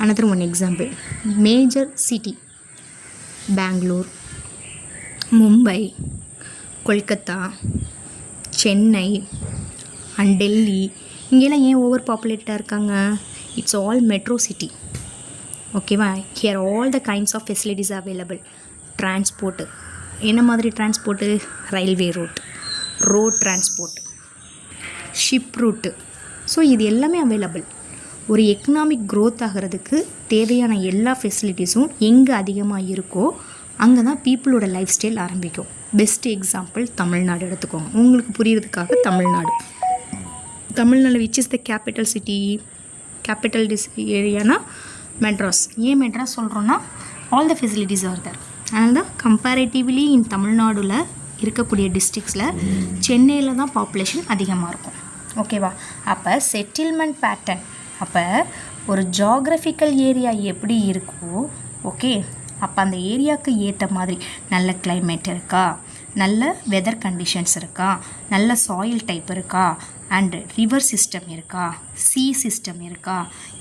another one example, major city Bangalore, Mumbai, Kolkata, Chennai and Delhi, இங்கெல்லாம் ஏன் ஓவர் பாப்புலேட்டடாக இருக்காங்க? It's all metro city. ஓகேவா? Here all the kinds of facilities available. Transport, என்ன மாதிரி transport? Railway route, road transport, ship route. So இது எல்லாமே available. ஒரு எக்கனாமிக் க்ரோத் ஆகிறதுக்கு தேவையான எல்லா ஃபெசிலிட்டிஸும் எங்கே அதிகமாக இருக்கோ அங்கே தான் பீப்புளோட லைஃப் ஸ்டைல் ஆரம்பிக்கும். பெஸ்ட் எக்ஸாம்பிள் தமிழ்நாடு எடுத்துக்கோங்க. உங்களுக்கு புரிகிறதுக்காக Tamil Nadu which is the capital city, capital ஏரியானா மெட்ராஸ். ஏன் மெட்ராஸ் சொல்கிறோன்னா all the facilities are there. அதனால தான் கம்பேரிட்டிவ்லி இன் தமிழ்நாடுல இருக்கக்கூடிய டிஸ்ட்ரிக்ஸில் சென்னையில் தான் பாப்புலேஷன் அதிகமாக இருக்கும். ஓகேவா? அப்போ செட்டில்மெண்ட் பேட்டர்ன், அப்போ ஒரு ஜாகிரபிக்கல் ஏரியா எப்படி இருக்கோ, ஓகே, அப்போ அந்த ஏரியாவுக்கு ஏற்ற மாதிரி நல்ல கிளைமேட் இருக்கா, நல்ல வெதர் கண்டிஷன்ஸ் இருக்கா, நல்ல சாயில் டைப் இருக்கா, அண்டு ரிவர் சிஸ்டம் இருக்கா, சீ சிஸ்டம் இருக்கா,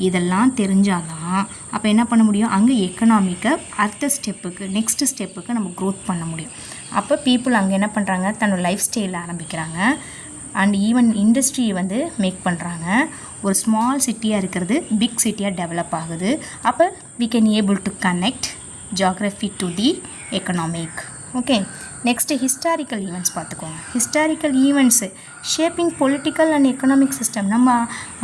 இதெல்லாம் தெரிஞ்சாதான் அப்போ என்ன பண்ண முடியும், அங்கே எக்கனாமிக்கை அடுத்த ஸ்டெப்புக்கு நெக்ஸ்ட் ஸ்டெப்புக்கு நம்ம க்ரோத் பண்ண முடியும். அப்போ பீப்புள் அங்கே என்ன பண்ணுறாங்க, தன்னோட லைஃப் ஸ்டைலில் ஆரம்பிக்கிறாங்க அண்ட் ஈவன் இண்டஸ்ட்ரியை வந்து மேக் பண்ணுறாங்க. ஒரு ஸ்மால் சிட்டியாக இருக்கிறது பிக் சிட்டியாக டெவலப் ஆகுது. அப்போ we can able to connect geography to the economic. Okay, next historical events பார்த்துக்கோங்க. Historical events shaping political and economic system. நம்ம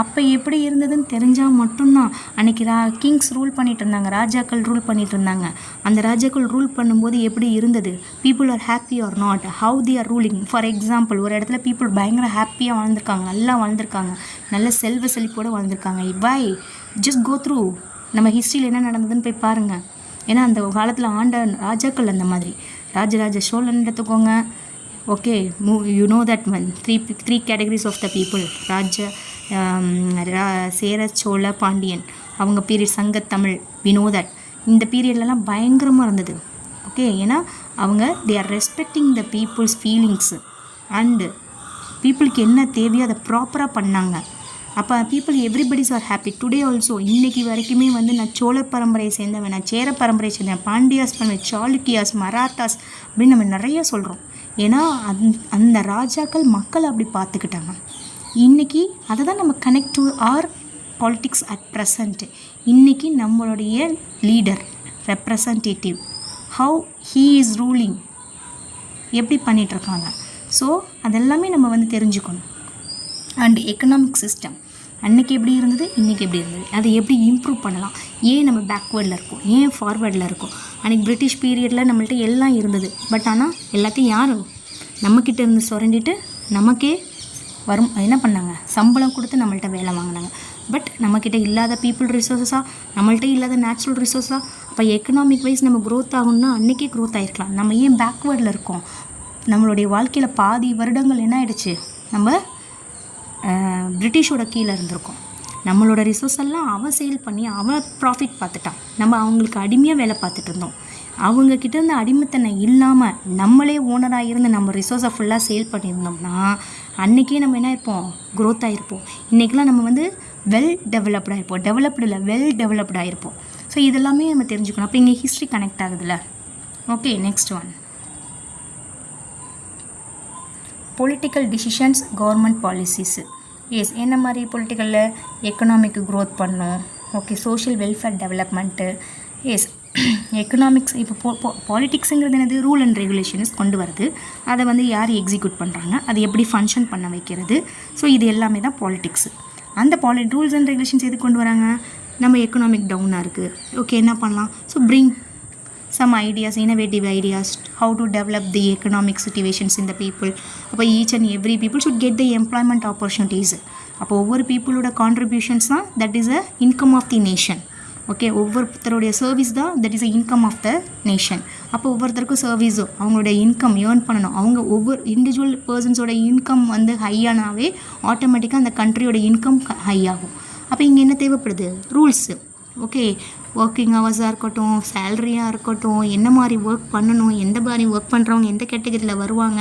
அப்போ எப்படி இருந்ததுன்னு தெரிஞ்சால் மட்டும்தான். அன்றைக்கி கிங்ஸ் ரூல் பண்ணிகிட்டு இருந்தாங்க, ராஜாக்கள் ரூல் பண்ணிகிட்டு இருந்தாங்க. அந்த ராஜாக்கள் ரூல் பண்ணும்போது எப்படி இருந்தது, people are happy or not, how they are ruling. For example, ஒரு இடத்துல பீப்புள் பயங்கர ஹாப்பியாக வாழ்ந்திருக்காங்க, நல்லா வாழ்ந்திருக்காங்க, நல்ல செல்வ செழிப்போடு வாழ்ந்திருக்காங்க. வை ஜஸ்ட் கோ த்ரூ நம்ம ஹிஸ்ட்ரியில் என்ன நடந்ததுன்னு போய் பாருங்கள். ஏன்னா அந்த காலத்தில் ஆண்ட ராஜாக்கள் அந்த மாதிரி. ராஜராஜ சோழன் எடுத்துக்கோங்க. Okay, you know that one three categories of the people. Chera, Chola, Pandian, அவங்க period, Sangathamizh, we know that. இந்த பீரியட்லலாம் பயங்கரமாக இருந்தது. ஓகே, ஏன்னா அவங்க they are respecting the people's feelings and பீப்புளுக்கு என்ன தேவையோ அதை ப்ராப்பராக பண்ணாங்க. அப்போ people everybodies are happy. Today also இன்றைக்கி வரைக்குமே வந்து நான் சோழர் பரம்பரையை சேர்ந்தவன், நான் சேர பரம்பரையை சேர்ந்தேன், பாண்டியாஸ் பண்ணுவேன், சாளுக்கியாஸ், மராத்தாஸ் அப்படின்னு நம்ம நிறைய சொல்கிறோம். ஏன்னா அந்த ராஜாக்கள் மக்களை அப்படி பார்த்துக்கிட்டாங்க. இன்றைக்கி அதை தான் நம்ம connect to our politics at present. இன்றைக்கி நம்மளுடைய leader representative how he is ruling எப்படி பண்ணிகிட்ருக்காங்க. ஸோ அதெல்லாமே நம்ம வந்து தெரிஞ்சுக்கணும். அண்ட் எக்கனாமிக் சிஸ்டம் அன்றைக்கி எப்படி இருந்தது, இன்றைக்கி எப்படி இருந்தது, அதை எப்படி இம்ப்ரூவ் பண்ணலாம், ஏன் நம்ம பேக்வேர்டில் இருக்கோம், ஏன் ஃபார்வேர்டில் இருக்கோம். அன்றைக்கி பிரிட்டிஷ் பீரியடில் நம்மள்ட்ட எல்லாம் இருந்தது. பட் ஆனால் எல்லாத்தையும் யாரும் நம்மக்கிட்ட இருந்து சுரண்டிட்டு நமக்கே வரும் என்ன பண்ணாங்க, சம்பளம் கொடுத்து நம்மள்ட்ட வேலை வாங்கினாங்க. பட் நம்மக்கிட்ட இல்லாத பீப்புள் ரிசோர்ஸஸாக, நம்மள்ட்ட இல்லாத நேச்சுரல் ரிசோர்ஸாக. அப்போ எக்கனாமிக் வைஸ் நம்ம க்ரோத் ஆகணும்னா அன்றைக்கே க்ரோத் ஆகிருக்கலாம். நம்ம ஏன் பேக்வேர்டில் இருக்கோம்? நம்மளுடைய வாழ்க்கையில் பாதி வருடங்கள் என்ன ஆகிடுச்சு, நம்ம பிரிட்டிஷோட கீழே இருந்திருக்கோம். நம்மளோட ரிசோர்ஸ் எல்லாம் அவன் சேல் பண்ணி அவன் ப்ராஃபிட் பார்த்துட்டான். நம்ம அவங்களுக்கு அடிமையாக வேலை பார்த்துட்டு இருந்தோம். அவங்கக்கிட்ட இருந்து அடிமைத்தனை இல்லாமல் நம்மளே ஓனராக இருந்து நம்ம ரிசோர்ஸை ஃபுல்லாக சேல் பண்ணியிருந்தோம்னா அன்றைக்கே நம்ம என்ன இருப்போம், க்ரோத் ஆகிருப்போம். இன்றைக்கெலாம் நம்ம வந்து வெல் டெவலப்டாக இருப்போம். டெவலப்டு இல்லை, வெல் டெவலப்டாக இருப்போம். ஸோ இதெல்லாமே நம்ம தெரிஞ்சுக்கணும். அப்போ இங்கே ஹிஸ்ட்ரி கனெக்ட் ஆகுதுல்ல. Okay, next one political decisions, government policies. Yes, என்ன மாதிரி பொலிட்டிக்கலில் எக்கனாமிக்கு க்ரோத் பண்ணணும். Okay, social welfare development. Yes, economics இப்போ பாலிட்டிக்ஸுங்கிறது என்னது, ரூல் அண்ட் ரெகுலேஷன்ஸ் கொண்டு வருது. அதை வந்து யார் எக்ஸிக்யூட் பண்ணுறாங்க, அதை எப்படி ஃபங்க்ஷன் பண்ண வைக்கிறது. ஸோ இது எல்லாமே தான் பாலிட்டிக்ஸு. அந்த ரூல்ஸ் அண்ட் ரெகுலேஷன்ஸ் எது கொண்டு வராங்க, நம்ம எக்கனாமிக் டவுனாக இருக்குது. ஓகே, என்ன பண்ணலாம், so bring some ideas, innovative ideas, how to develop the economic situations in the people. அப்போ each and every people should get the employment opportunities. அப்போ ஒவ்வொரு பீப்புளோட கான்ட்ரிபியூஷன்ஸ் தான் that is a income of the nation. Okay, ஒவ்வொருத்தருடைய service தான் that is a income of the nation. அப்போ ஒவ்வொருத்தருக்கும் சர்வீஸோ அவங்களுடைய இன்கம் ஏர்ன் பண்ணணும். அவங்க ஒவ்வொரு இண்டிவிஜுவல் பர்சன்ஸோட இன்கம் வந்து ஹையானாவே ஆட்டோமேட்டிக்காக அந்த கண்ட்ரியோட இன்கம் ஹை ஆகும். அப்போ இங்கே என்ன தேவைப்படுது, ரூல்ஸு. ஓகே, ஒர்க்கிங் ஹவர்ஸாக இருக்கட்டும், சேலரியாக இருக்கட்டும், என்ன மாதிரி ஒர்க் பண்ணணும், எந்த மாதிரி ஒர்க் பண்ணுறவங்க எந்த கேட்டகரியில் வருவாங்க,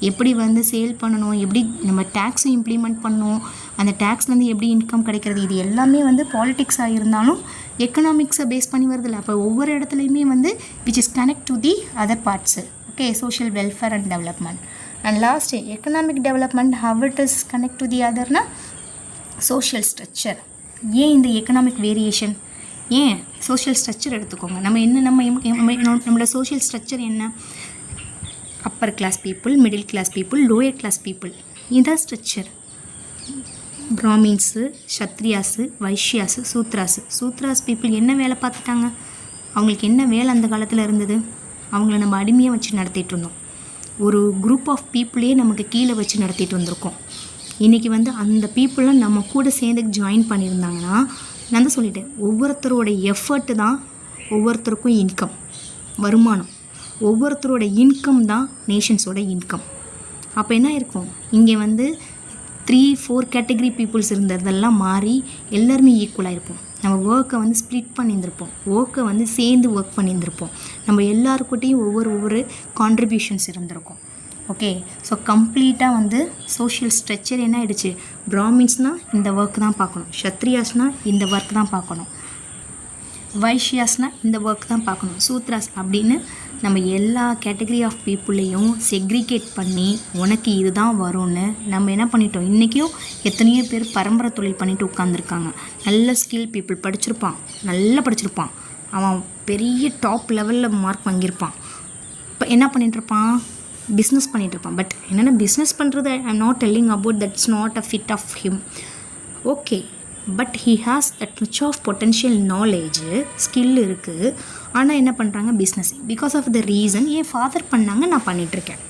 எப்படி வந்து சேல் பண்ணணும், எப்படி நம்ம டேக்ஸும் இம்ப்ளிமெண்ட் பண்ணணும், அந்த டேக்ஸ்லேருந்து எப்படி இன்கம் கிடைக்கிறது, இது எல்லாமே வந்து பாலிட்டிக்ஸாக இருந்தாலும் எக்கனாமிக்ஸை பேஸ் பண்ணி வருதில்ல. அப்போ ஒவ்வொரு இடத்துலையுமே வந்து which is connect to the other parts. Okay, social welfare and development. And last economic development how it is connect to the அதர்னா சோஷியல் ஸ்ட்ரக்சர். ஏன் இந்த எக்கனாமிக் வேரியேஷன், ஏன் சோஷியல் ஸ்ட்ரக்சர் எடுத்துக்கோங்க. நம்ம என்ன நம்மளோட சோஷியல் ஸ்ட்ரக்சர் என்ன, upper class people, middle class people, lower class people. இதுதான் ஸ்ட்ரக்சர். பிராமின்ஸு, சத்ரியாஸு, வைஷ்யாஸு, சூத்ராஸ் பீப்புள் என்ன வேலை பார்த்துட்டாங்க? அவங்களுக்கு என்ன வேலை அந்த காலத்தில் இருந்தது? அவங்கள நம்ம அடிமையாக வச்சு நடத்திட்டு இருந்தோம். ஒரு குரூப் ஆஃப் பீப்புளையே நமக்கு கீழே வச்சு நடத்திட்டு வந்திருக்கோம். இன்றைக்கி அந்த பீப்புளெலாம் நம்ம கூட சேர்ந்து ஜாயின் பண்ணியிருந்தாங்கன்னா, நான் தான் சொல்லிட்டேன், ஒவ்வொருத்தரோட எஃபர்ட்டு தான் ஒவ்வொருத்தருக்கும் இன்கம், வருமானம். ஒவ்வொருத்தரோட இன்கம் தான் நேஷன்ஸோட இன்கம். அப்போ என்ன இருக்கும், இங்கே 3-4 கேட்டகரி பீப்புள்ஸ் இருந்ததெல்லாம் மாறி எல்லாருமே ஈக்குவலாக இருப்போம். நம்ம ஒர்க்கை ஸ்ப்ளிட் பண்ணியிருந்திருப்போம், ஒர்க்கை சேர்ந்து ஒர்க் பண்ணியிருந்திருப்போம். நம்ம எல்லாருக்கிட்டையும் ஒவ்வொரு கான்ட்ரிபியூஷன்ஸ் இருந்திருக்கும். ஓகே, ஸோ கம்ப்ளீட்டாக சோஷியல் ஸ்ட்ரக்சர் என்ன ஆகிடுச்சு, பிராமின்ஸ்னால் இந்த ஒர்க் தான் பார்க்கணும், க்ஷத்ரியாஸ்னால் இந்த ஒர்க் தான் பார்க்கணும், வைஷ்யாஸ்னால் இந்த ஒர்க் தான் பார்க்கணும், சூத்ராஸ் அப்படின்னு நம்ம எல்லா கேட்டகரி ஆஃப் பீப்புளையும் செக்ரிகேட் பண்ணி உனக்கு இது தான் வரும்னு நம்ம என்ன பண்ணிட்டோம். இன்றைக்கும் எத்தனையோ பேர் பரம்பரை தொழில் பண்ணிட்டு உட்காந்துருக்காங்க. நல்ல ஸ்கில் பீப்புள், படிச்சிருப்பான், நல்லா படிச்சிருப்பான், அவன் பெரிய டாப் லெவலில் மார்க் வாங்கியிருப்பான். இப்போ என்ன பண்ணிகிட்ருப்பான், பிஸ்னஸ் பண்ணிகிட்ருப்பான். பட் என்னென்ன பிஸ்னஸ் பண்ணுறது, I am not telling about that's not a fit of him. Okay, but he has that much of potential knowledge, skill இருக்குது. ஆனால் என்ன பண்ணுறாங்க, business. Because of the reason என் ஃபாதர் பண்ணாங்க, நான் பண்ணிகிட்ருக்கேன்,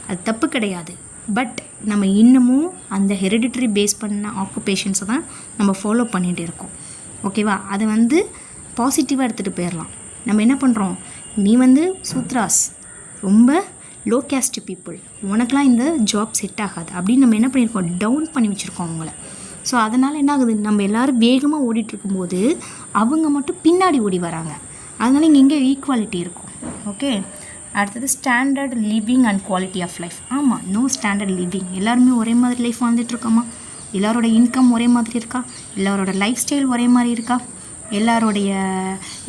அது தப்பு கிடையாது. பட் நம்ம இன்னமும் அந்த ஹெரிடிட்டரி பேஸ் பண்ண ஆக்குபேஷன்ஸை தான் நம்ம ஃபாலோ பண்ணிகிட்டு இருக்கோம். ஓகேவா, அதை பாசிட்டிவாக எடுத்துகிட்டு போயிடலாம். நம்ம என்ன பண்ணுறோம், நீ சூத்ராஸ் ரொம்ப லோ கேஸ்ட் பீப்புள், உனக்கெலாம் இந்த ஜாப் செட் ஆகாது அப்படின்னு நம்ம என்ன பண்ணியிருக்கோம், டவுன் பண்ணி வச்சுருக்கோம் அவங்கள. ஸோ அதனால் என்ன ஆகுது, நம்ம எல்லோரும் வேகமாக ஓடிட்டுருக்கும்போது அவங்க மட்டும் பின்னாடி ஓடி வராங்க. அதனால் இங்கே ஈக்குவாலிட்டி இருக்கும். ஓகே, அடுத்தது standard living and quality of life. ஆமாம், நோ ஸ்டாண்டர்ட் லிவிங். எல்லாருமே ஒரே மாதிரி லைஃப் வாழ்ந்துட்டுருக்கோமா? எல்லாரோட இன்கம் ஒரே மாதிரி இருக்கா? எல்லாரோட லைஃப் ஸ்டைல் ஒரே மாதிரி இருக்கா? எல்லாரோடைய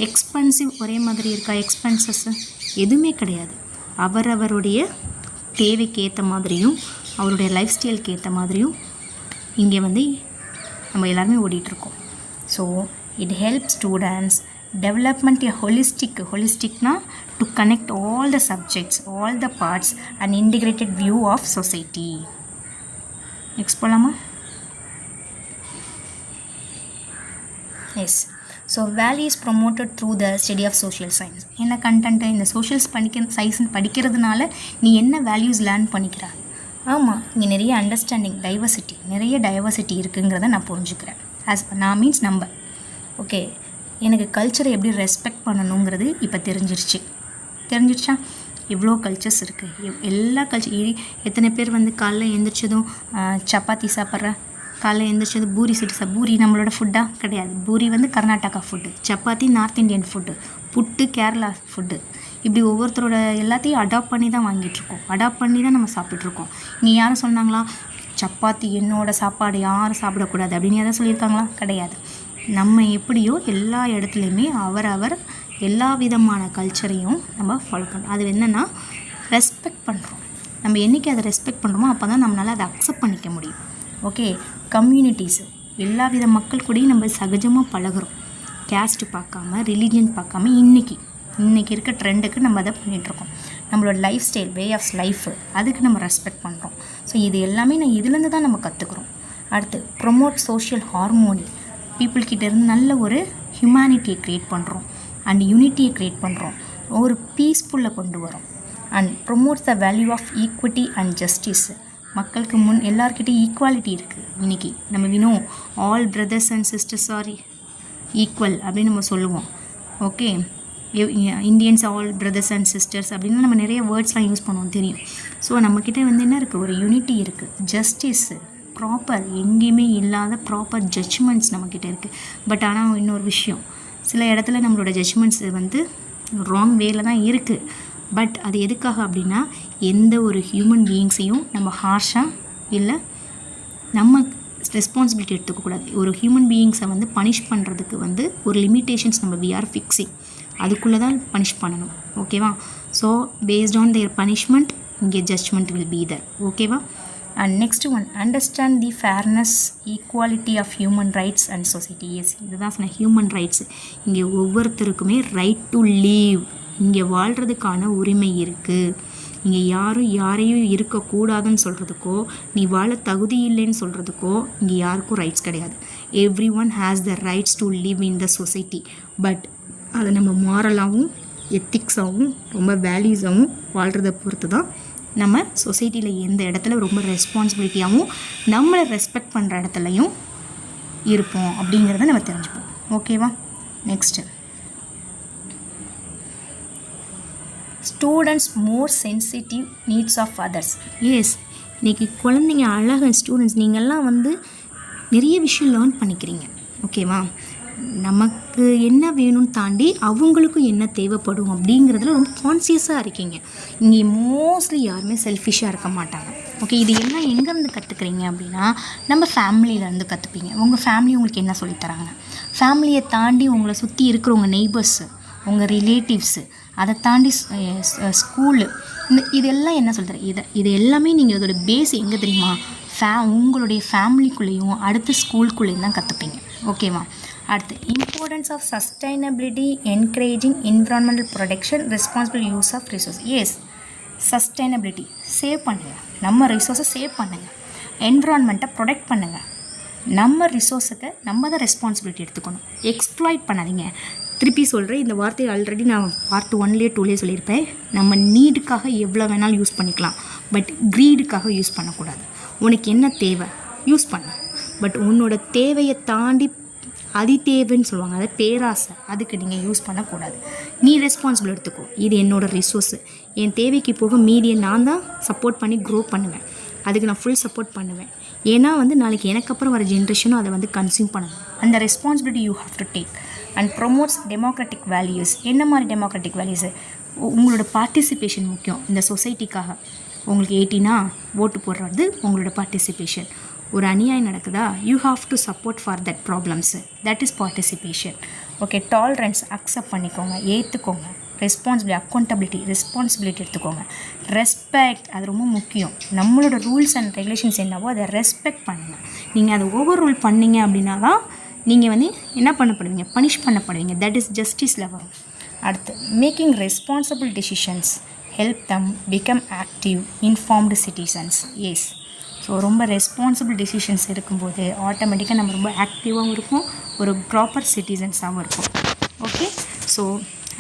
எக்ஸ்பென்சிவ் ஒரே மாதிரி இருக்கா? எக்ஸ்பென்சஸ்ஸு எதுவுமே கிடையாது. அவரவருடைய தேவைக்கு ஏற்ற மாதிரியும் அவருடைய லைஃப் ஸ்டைலுக்கு ஏற்ற மாதிரியும் இங்கே நம்ம எல்லாருமே ஓடிட்டுருக்கோம். So it help students development a ஹோலிஸ்டிக்னா to connect all the subjects, all the parts and integrated view of society. Next போகலாமா? Yes. So value is promoted through the study of social science. என்ன content, இந்த socials science படிக்கிறதுனால நீ என்ன values learn பண்ணிக்கிற? ஆமாம், இங்கே நிறைய அண்டர்ஸ்டாண்டிங், நிறைய டைவர்சிட்டி இருக்குங்கிறத நான் புரிஞ்சுக்கிறேன். நான் மீன்ஸ் நம்ம ஓகே, எனக்கு கல்ச்சரை எப்படி ரெஸ்பெக்ட் பண்ணணுங்கிறது இப்போ தெரிஞ்சிருச்சா? எவ்வளோ கல்ச்சர்ஸ் இருக்குது, எல்லா கல்ச்சர். எத்தனை பேர் காலைல எழுந்திரிச்சதும் சப்பாத்தி சாப்பிட்ற, காலைல எழுந்திரிச்சது பூரி நம்மளோட ஃபுட்டாக கிடையாது. Puri Karnataka food, chapati north Indian food, puttu Kerala food. இப்படி ஒவ்வொருத்தரோட எல்லாத்தையும் அடாப்ட் பண்ணி தான் வாங்கிட்டுருக்கோம், அடாப்ட் பண்ணி தான் நம்ம சாப்பிட்டுட்ருக்கோம். இங்கே யாரும் சொன்னாங்களா சப்பாத்தி என்னோட சாப்பாடு யாரும் சாப்பிடக்கூடாது அப்படின்னு யாரும் சொல்லியிருக்காங்களா? கிடையாது. நம்ம எப்படியோ எல்லா இடத்துலையுமே அவரவர் எல்லா விதமான கல்ச்சரையும் நம்ம ஃபாலோ பண்ணுறோம். அது என்னென்னா ரெஸ்பெக்ட் பண்ணுறோம். நம்ம என்றைக்கு அதை ரெஸ்பெக்ட் பண்ணுறோமோ அப்போ தான் நம்மளால் அதை அக்செப்ட் பண்ணிக்க முடியும். ஓகே, கம்யூனிட்டிஸு, எல்லா வித மக்கள் கூடயும் நம்ம சகஜமாக பழகுறோம். கேஸ்ட்டு பார்க்காம, ரிலீஜன் பார்க்காம. இன்றைக்கி இருக்க ட்ரெண்டுக்கு நம்ம அதை பண்ணிகிட்ருக்கோம். நம்மளோட life style, way of life, அதுக்கு நம்ம ரெஸ்பெக்ட் பண்ணுறோம். ஸோ இது எல்லாமே இதுலேருந்து தான் நம்ம கற்றுக்குறோம். அடுத்து ப்ரொமோட் சோஷியல் ஹார்மோனி. பீப்புள்கிட்டேருந்து நல்ல ஒரு ஹியூமனிட்டியை க்ரியேட் பண்ணுறோம் அண்ட் யூனிட்டியை க்ரியேட் பண்ணுறோம், ஒரு பீஸ்ஃபுல்லை கொண்டு வரோம். And promotes the value of equity and justice. மக்களுக்கு எல்லாருக்கிட்டையும் ஈக்குவாலிட்டி இருக்குது. இன்றைக்கி நம்ம all brothers and sisters are equal அப்படின்னு நம்ம சொல்லுவோம். Okay, Indians all brothers and sisters அப்படின்னு நம்ம நிறைய வேர்ட்ஸ்லாம் யூஸ் பண்ணுவோம், தெரியும். ஸோ நம்மக்கிட்ட என்ன இருக்குது, ஒரு யூனிட்டி இருக்குது, ஜஸ்டிஸு, ப்ராப்பர், எங்கேயுமே இல்லாத ப்ராப்பர் ஜட்ஜ்மெண்ட்ஸ் நம்மக்கிட்ட இருக்குது. பட் ஆனால் இன்னொரு விஷயம், சில இடத்துல நம்மளோட ஜட்ஜ்மெண்ட்ஸ் ராங் வேல தான் இருக்குது. பட் அது எதுக்காக அப்படின்னா, எந்த ஒரு ஹியூமன் பீயிங்ஸையும் நம்ம ஹார்ஷாக இல்லை நம்ம ரெஸ்பான்சிபிலிட்டி எடுத்துக்கக்கூடாது. ஒரு ஹியூமன் பீயிங்ஸை பனிஷ் பண்ணுறதுக்கு ஒரு லிமிட்டேஷன்ஸ் நம்ம வி ஆர் ஃபிக்ஸிங், அதுக்குள்ளே தான் பனிஷ் பண்ணணும். ஓகேவா? So based on their punishment இங்கே ஜட்ஜ்மெண்ட் வில் பி தர். ஓகேவா? And next one, understand the fairness, equality of human rights and society. Yes, இதுதான் சொன்ன ஹியூமன் ரைட்ஸ். இங்கே ஒவ்வொருத்தருக்குமே ரைட் டு லீவ், இங்கே வாழ்கிறதுக்கான உரிமை இருக்குது. இங்கே யாரும் யாரையும் இருக்கக்கூடாதுன்னு சொல்கிறதுக்கோ நீ வாழ தகுதி இல்லைன்னு சொல்கிறதுக்கோ இங்கே யாருக்கும் ரைட்ஸ் கிடையாது. Everyone has the rights to live in the society. But அதை நம்ம மாரலாகவும் எத்திக்ஸாகவும் ரொம்ப வேல்யூஸாகவும் வாழ்கிறத பொறுத்து தான் நம்ம சொசைட்டியில் எந்த இடத்துல ரொம்ப ரெஸ்பான்சிபிலிட்டியாகவும் நம்மளை ரெஸ்பெக்ட் பண்ணுற இடத்துலையும் இருப்போம் அப்படிங்கிறத நம்ம தெரிஞ்சுப்போம். ஓகேவா? Next, students more sensitive needs of others. Yes, இன்றைக்கி குழந்தைங்க அழகாக ஸ்டூடெண்ட்ஸ் நீங்கள்லாம் வந்து நிறைய விஷயம் லேர்ன் பண்ணிக்கிறீங்க. ஓகேவா? நமக்கு என்ன வேணும்னு தாண்டி அவங்களுக்கும் என்ன தேவைப்படும் அப்படிங்கிறதுல ரொம்ப கான்சியஸாக இருக்கீங்க. இங்கே மோஸ்ட்லி யாருமே செல்ஃபிஷாக இருக்க மாட்டாங்க. ஓகே, இது எல்லாம் எங்கேருந்து கற்றுக்குறீங்க அப்படின்னா நம்ம ஃபேமிலியிலேருந்து கற்றுப்பீங்க. உங்கள் ஃபேமிலி உங்களுக்கு என்ன சொல்லித்தராங்க, ஃபேமிலியை தாண்டி உங்களை சுற்றி இருக்கிறவங்க நெய்பர்ஸு, உங்கள் ரிலேட்டிவ்ஸு, அதை தாண்டி ஸ்கூலு, இதெல்லாம் என்ன சொல்கிறேன், இது எல்லாமே நீங்கள் இதோட பேஸ் எங்கே தெரியுமா, உங்களுடைய ஃபேமிலிக்குள்ளேயும் அடுத்து ஸ்கூலுக்குள்ளேயும் தான் கற்றுப்பீங்க. ஓகேவா? அடுத்து, importance of sustainability, encouraging environmental protection, responsible use of resource. Yes, sustainability save பண்ணுங்கள், நம்ம ரிசோர்ஸை சேவ் பண்ணுங்கள், என்விரான்மெண்ட்டை ப்ரொடெக்ட் பண்ணுங்கள். நம்ம ரிசோர்ஸுக்கு நம்ம தான் ரெஸ்பான்சிபிலிட்டி எடுத்துக்கணும். எக்ஸ்ப்ளாய்ட் பண்ணாதீங்க. திருப்பி சொல்கிறேன், இந்த வார்த்தையை ஆல்ரெடி நான் பார்ட் 1லேயே 2லேயே சொல்லியிருப்பேன். நம்ம நீடுக்காக எவ்வளோ வேணாலும் யூஸ் பண்ணிக்கலாம், பட் க்ரீடுக்காக யூஸ் பண்ணக்கூடாது. உனக்கு என்ன தேவை யூஸ் பண்ணு, பட் உன்னோட தேவையை தாண்டி அதி தேவைன்னு சொல்லுவாங்க, அதை பேராசை, அதுக்கு நீங்கள் யூஸ் பண்ணக்கூடாது. நீ ரெஸ்பான்சிபிள் எடுத்துக்கோ. இது என்னோடய ரிசோர்ஸு, என் தேவைக்கு போக மீடியை நான் தான் சப்போர்ட் பண்ணி க்ரோ பண்ணுவேன். அதுக்கு நான் ஃபுல் சப்போர்ட் பண்ணுவேன். ஏன்னா வந்து நாளைக்கு எனக்கு அப்புறம் வர ஜென்ரேஷனும் அதை வந்து கன்சியூம் பண்ணணும். அந்த responsibility you have to take and promotes democratic values. என்ன மாதிரி டெமோக்ராட்டிக் வேல்யூஸு? உங்களோட பார்ட்டிசிபேஷன் முக்கியம் இந்த சொசைட்டிக்காக. உங்களுக்கு 18 ஓட்டு போடுறது உங்களோட பார்ட்டிசிபேஷன். ஒரு அநியாயம் நடக்குதா, you have to support for that problems, that is participation. Okay, tolerance accept பண்ணிக்கோங்க, ஏற்றுக்கோங்க. அக்கௌண்டபிலிட்டி, ரெஸ்பான்சிபிலிட்டி எடுத்துக்கோங்க. ரெஸ்பெக்ட், அது ரொம்ப முக்கியம். நம்மளோட ரூல்ஸ் அண்ட் ரெகுலேஷன்ஸ் என்னவோ அதை ரெஸ்பெக்ட் பண்ணுங்கள். நீங்கள் அதை ஓவர் ரூல் பண்ணிங்க அப்படின்னா தான் நீங்கள் வந்து என்ன பண்ணப்படுவீங்க, பனிஷ் பண்ணப்படுவீங்க. தட் இஸ் ஜஸ்டிஸில் வரும். அடுத்து, making responsible decisions help them become active informed citizens. Yes, so ரொம்ப ரெஸ்பான்சிபிள் டெசிஷன்ஸ் இருக்கும்போது ஆட்டோமேட்டிக்காக நம்ம ரொம்ப ஆக்டிவாகவும் இருக்கும், ஒரு ப்ராப்பர் சிட்டிசன்ஸாகவும் இருக்கும். ஓகே, ஸோ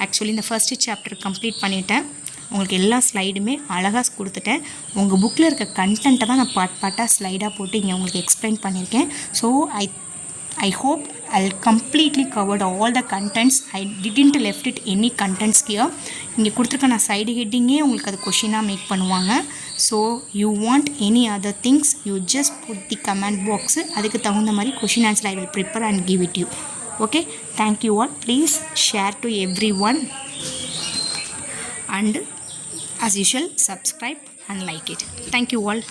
ஆக்சுவலி இந்த ஃபர்ஸ்ட் சாப்டர் கம்ப்ளீட் பண்ணிவிட்டேன். உங்களுக்கு எல்லா ஸ்லைடுமே அழகாக கொடுத்துட்டேன். உங்கள் புக்கில் இருக்க கண்டென்ட்டை தான் நான் பார்ட்டாக ஸ்லைடாக போட்டு இங்கே உங்களுக்கு எக்ஸ்பிளைன் பண்ணியிருக்கேன். So I hope I'll completely covered all the contents. I didn't left it any contents here. இங்கே கொடுத்துருக்க நான் சைடு ஹெட்டிங்கே உங்களுக்கு அது கொஷினாக மேக் பண்ணுவாங்க. So you want any other things, you just put the comment box. அதுக்கு தகுந்த மாதிரி question answer I will prepare and give it you. Okay, thank you all. Please share to everyone and as usual subscribe and like it. Thank you all.